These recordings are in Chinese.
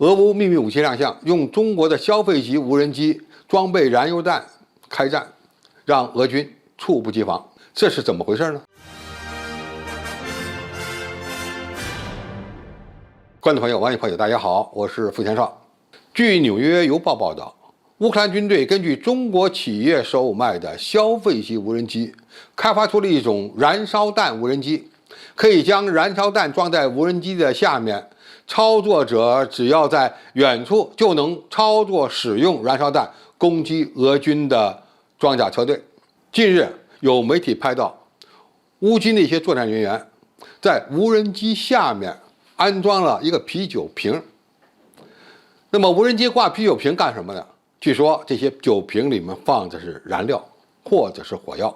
俄乌秘密武器亮相，用中国的消费级无人机装备燃油弹开战，让俄军猝不及防。这是怎么回事呢？观众朋友、网友朋友，大家好，我是付天少。据《纽约邮报》报道，乌克兰军队根据中国企业售卖的消费级无人机，开发出了一种燃烧弹无人机，可以将燃烧弹装在无人机的下面，操作者只要在远处就能操作使用燃烧弹攻击俄军的装甲车队。近日，有媒体拍到乌军的一些作战人员在无人机下面安装了一个啤酒瓶。那么无人机挂啤酒瓶干什么呢？据说这些酒瓶里面放的是燃料或者是火药，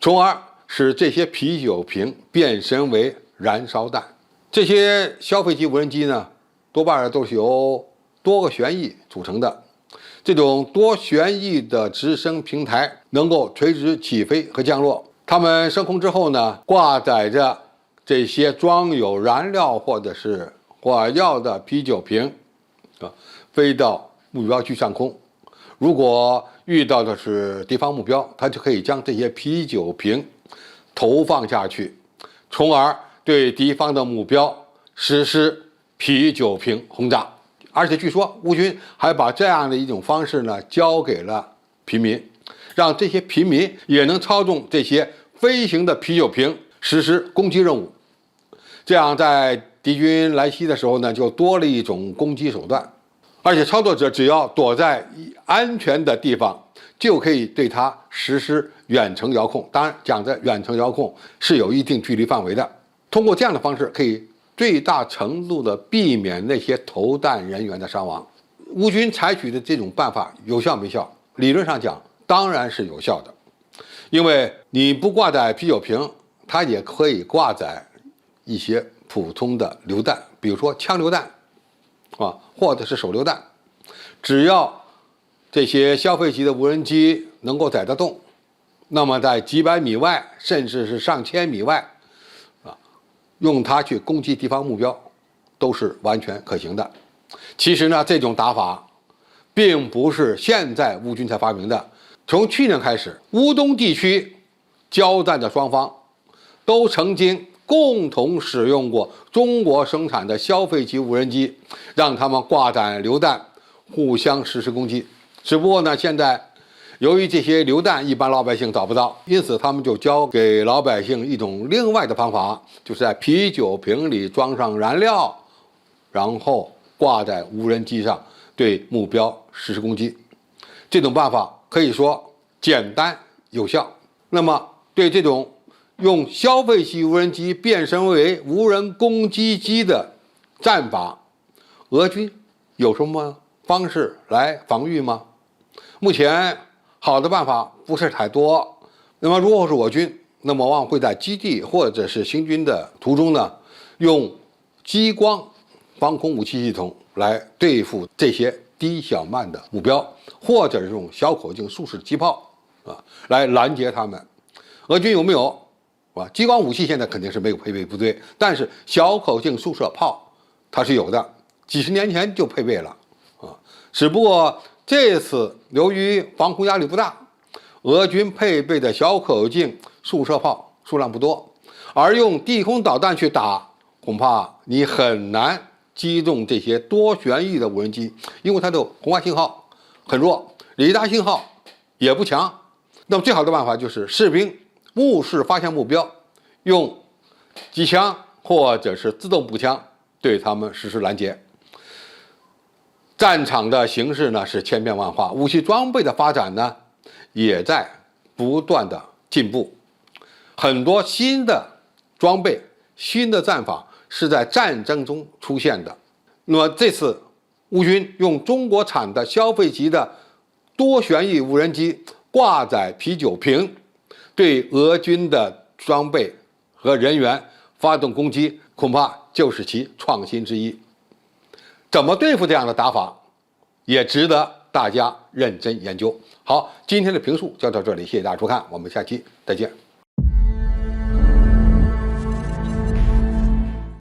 从而使这些啤酒瓶变身为燃烧弹。这些消费级无人机呢，多半都是由多个旋翼组成的。这种多旋翼的直升平台能够垂直起飞和降落。它们升空之后呢，挂载着这些装有燃料或者是火药的啤酒瓶，飞到目标区上空。如果遇到的是敌方目标，它就可以将这些啤酒瓶投放下去，从而对敌方的目标实施啤酒瓶轰炸。而且据说乌军还把这样的一种方式呢交给了平民，让这些平民也能操纵这些飞行的啤酒瓶实施攻击任务。这样在敌军来袭的时候呢，就多了一种攻击手段。而且操作者只要躲在安全的地方，就可以对它实施远程遥控。当然，讲的远程遥控是有一定距离范围的。通过这样的方式，可以最大程度的避免那些投弹人员的伤亡。乌军采取的这种办法有效没效？理论上讲，当然是有效的，因为你不挂载啤酒瓶，它也可以挂载一些普通的榴弹，比如说枪榴弹。或者是手榴弹，只要这些消费级的无人机能够载得动，那么在几百米外，甚至是上千米外，用它去攻击敌方目标，都是完全可行的。其实呢，这种打法并不是现在乌军才发明的，从去年开始，乌东地区交战的双方都曾经共同使用过中国生产的消费级无人机，让他们挂载榴弹，互相实施攻击。只不过呢，现在由于这些榴弹一般老百姓找不到，因此他们就教给老百姓一种另外的方法，就是在啤酒瓶里装上燃料，然后挂在无人机上，对目标实施攻击。这种办法可以说简单有效。那么对这种用消费级无人机变身为无人攻击机的战法，俄军有什么方式来防御吗？目前好的办法不是太多。那么如果是我军，那么往往会在基地或者是行军的途中呢，用激光防空武器系统来对付这些低小慢的目标，或者是用小口径速式机炮来拦截他们。俄军有没有？激光武器现在肯定是没有配备部队，但是小口径速射炮它是有的，几十年前就配备了只不过这次由于防空压力不大，俄军配备的小口径速射炮数量不多，而用地空导弹去打，恐怕你很难击中这些多旋翼的无人机，因为它的红外信号很弱，雷达信号也不强。那么最好的办法就是士兵目视发现目标，用机枪或者是自动步枪对他们实施拦截。战场的形势呢是千变万化，武器装备的发展呢也在不断的进步，很多新的装备、新的战法是在战争中出现的。那么这次乌军用中国产的消费级的多旋翼无人机挂载啤酒瓶，对俄军的装备和人员发动攻击，恐怕就是其创新之一。怎么对付这样的打法，也值得大家认真研究。好，今天的评述就到这里，谢谢大家收看，我们下期再见。